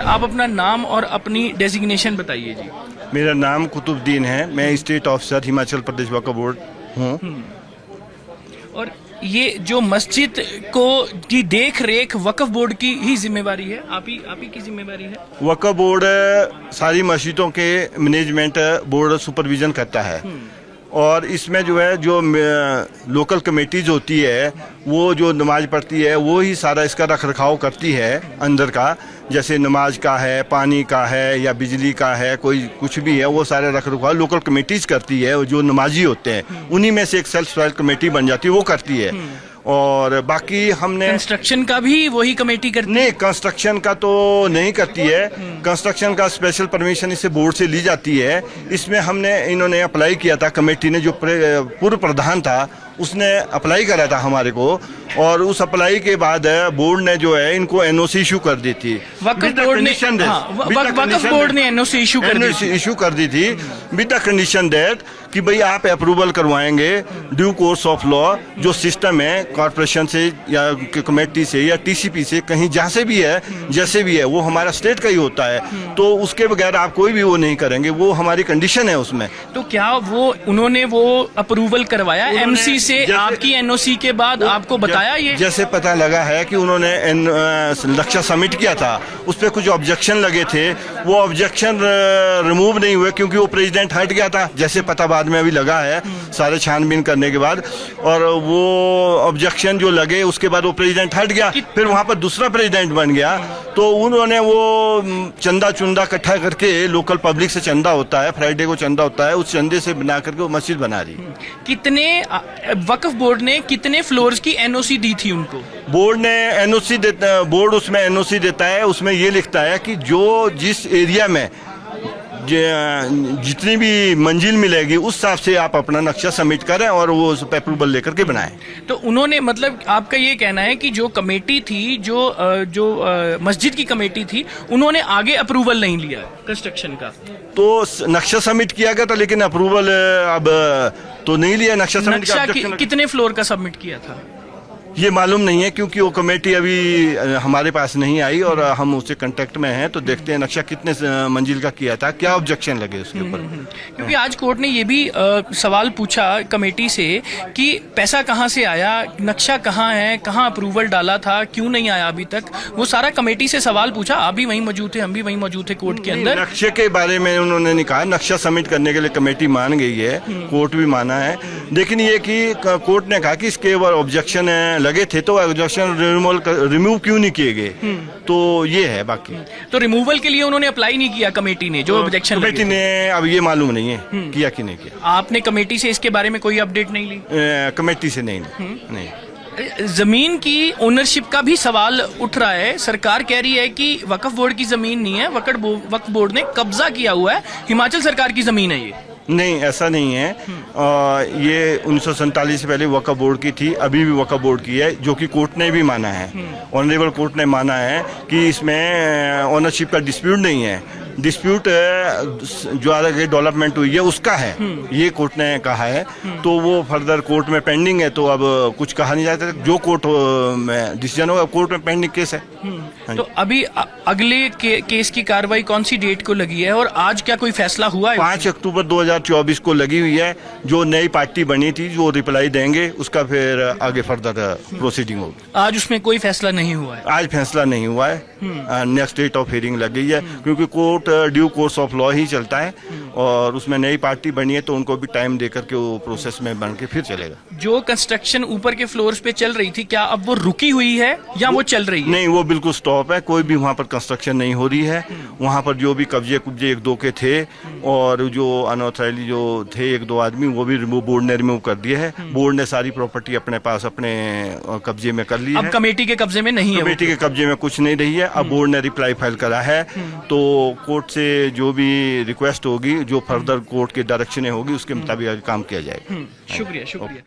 आप अपना नाम और अपनी डेजिग्नेशन बताइए जी। मेरा नाम कुतुबुद्दीन है, मैं स्टेट ऑफिसर हिमाचल प्रदेश वक्फ बोर्ड हूँ। और ये जो मस्जिद को की देख रेख वक्फ बोर्ड की ही जिम्मेवारी है, आप ही की जिम्मेवारी है? वक्फ बोर्ड सारी मस्जिदों के मैनेजमेंट बोर्ड सुपरविजन करता है और इसमें जो है जो लोकल कमेटीज होती है वो जो नमाज पढ़ती है वो ही सारा इसका रख रखाव करती है अंदर का, जैसे नमाज का है, पानी का है या बिजली का है, कोई कुछ भी है वो सारे रख रखाव लोकल कमेटीज करती है। जो नमाजी होते हैं उन्हीं में से एक सेल्फ सपोर्ट कमेटी बन जाती है, वो करती है। और बाकी हमने कंस्ट्रक्शन का भी वही कमेटी करती है? नहीं, कंस्ट्रक्शन का तो नहीं करती है। कंस्ट्रक्शन का स्पेशल परमिशन इसे बोर्ड से ली जाती है। इसमें इन्होंने अप्लाई किया था, कमेटी ने, जो पूर्व प्रधान था उसने अप्लाई करा था हमारे को, और उस अप्लाई के बाद बोर्ड ने जो है इनको एनओसी इशू कर दी थी। वक्फ बोर्ड ने एनओसी इशू कर दी थी विद द कंडीशन दैट कि भाई आप अप्रूवल करवाएंगे ड्यू कोर्स ऑफ लॉ, जो सिस्टम है कॉर्पोरेशन से या कमेटी से या टीसीपी से, कहीं जहाँ से भी है जैसे भी है, वो हमारा स्टेट का ही होता है, तो उसके बगैर आप कोई भी वो नहीं करेंगे, वो हमारी कंडीशन है उसमें। तो क्या उन्होंने वो अप्रूवल करवाया एमसी से आपकी एनओसी के बाद? आपको बताया ये? जैसे पता लगा है कि उन्होंने नक्शा सबमिट किया था, उस पर कुछ ऑब्जेक्शन लगे थे, वो ऑब्जेक्शन रिमूव नहीं हुए क्योंकि वो प्रेसिडेंट हट गया था, जैसे पता बाद में अभी लगा है सारे छानबीन करने के बाद। और वो ऑब्जेक्शन जो लगे उसके बाद वो प्रेसिडेंट हट गया, फिर वहां पर दूसरा प्रेसिडेंट बन गया, तो उन्होंने वो चंदा चुंदा इकट्ठा करके, लोकल पब्लिक से चंदा होता है, फ्राइडे को चंदा होता है, उस चंदे से बना करके वो मस्जिद बना दी। कितने वक्फ बोर्ड ने कितने फ्लोर्स की एनओसी दी थी उनको? बोर्ड ने एनओसी देता, बोर्ड उसमें एनओसी देता है, उसमें ये लिखता है कि जो जिस एरिया में जितनी भी मंजिल मिलेगी उस हिसाब से आप अपना नक्शा सबमिट करें और वो उस पर अप्रूवल लेकर के बनाएं। तो उन्होंने, मतलब आपका ये कहना है कि जो कमेटी थी, जो मस्जिद की कमेटी थी, उन्होंने आगे अप्रूवल नहीं लिया कंस्ट्रक्शन का? तो नक्शा सबमिट किया गया था लेकिन अप्रूवल अब तो नहीं लिया। नक्शा सबमिट कितने फ्लोर का सबमिट किया था ये मालूम नहीं है क्योंकि वो कमेटी अभी हमारे पास नहीं आई और हम उससे कांटेक्ट में हैं, तो देखते हैं नक्शा कितने मंजिल का किया था, क्या ऑब्जेक्शन लगे उसके ऊपर। क्योंकि आज कोर्ट ने ये भी सवाल पूछा कमेटी से कि पैसा कहाँ से आया, नक्शा कहाँ है, कहाँ अप्रूवल डाला था, क्यों नहीं आया अभी तक, वो सारा कमेटी से सवाल पूछा। आप भी वहीं मौजूद थे, हम भी वहीं मौजूद थे कोर्ट के अंदर। नक्शे के बारे में उन्होंने नहीं कहा, नक्शा सबमिट करने के लिए कमेटी मान गई है, कोर्ट भी माना है, लेकिन ये कि कोर्ट ने कहा कि इसके ऑब्जेक्शन लगे थे तो ऑब्जेक्शन रिमूव क्यों नहीं किए गए, तो ये है। बाकी तो रिमूवल के लिए उन्होंने अप्लाई नहीं किया कमेटी ने, जो ऑब्जेक्शन कमेटी ने, अब ये मालूम नहीं है किया कि नहीं किया। आपने कमेटी से इसके बारे में कोई अपडेट नहीं ली? कमेटी से नहीं। जमीन की ओनरशिप का भी सवाल उठ रहा है। सरकार कह रही है कि वक्फ बोर्ड की जमीन नहीं है, वक्फ बोर्ड ने कब्जा किया हुआ है, हिमाचल सरकार की जमीन है ये। नहीं, ऐसा नहीं है। ये 1947 से पहले वक्फ बोर्ड की थी, अभी भी वक्फ बोर्ड की है, जो कि कोर्ट ने भी माना है, ऑनरेबल कोर्ट ने माना है कि इसमें ओनरशिप का डिस्प्यूट नहीं है। डिस्प्यूट जो आगे डेवलपमेंट हुई है उसका है, ये कोर्ट ने कहा है, तो वो फर्दर कोर्ट में पेंडिंग है, तो अब कुछ कहा नहीं जाता। जो कोर्ट में डिसीजन होगा, कोर्ट में पेंडिंग केस है। तो अभी अगले केस की कार्रवाई कौन सी डेट को लगी है और आज क्या कोई फैसला हुआ है? 5 अक्टूबर 2024 को लगी हुई है। जो नई पार्टी बनी थी जो रिप्लाई देंगे उसका फिर आगे फर्दर प्रोसीडिंग होगी। आज उसमें कोई फैसला नहीं हुआ है? आज फैसला नहीं हुआ है, नेक्स्ट डेट ऑफ हियरिंग लग गई है, क्योंकि court due course of law ही चलता है और उसमें नई पार्टी बनी है, तो उनको भी टाइम देकर के वो प्रोसेस में बन के फिर चलेगा। जो कंस्ट्रक्शन ऊपर के फ्लोर्स पे चल रही थी, क्या अब वो रुकी हुई है या वो चल रही है? नहीं, वो बिल्कुल स्टॉप है, कोई भी वहाँ पर कंस्ट्रक्शन नहीं हो रही है। वहाँ पर जो भी कब्जे 1-2 के थे और जो अनऑथराइजली जो थे 1-2 आदमी, वो भी बोर्ड ने रिमूव कर दिए है। बोर्ड ने सारी प्रॉपर्टी अपने पास अपने कब्जे में कर ली है। अब कमेटी के कब्जे में नहीं है, कमेटी के कब्जे में कुछ नहीं रही है। अब बोर्ड ने रिप्लाई फाइल करा है, तो कोर्ट से जो भी रिक्वेस्ट होगी, जो फर्दर कोर्ट की डायरेक्शन होगी, उसके मुताबिक काम किया जाएगा। शुक्रिया।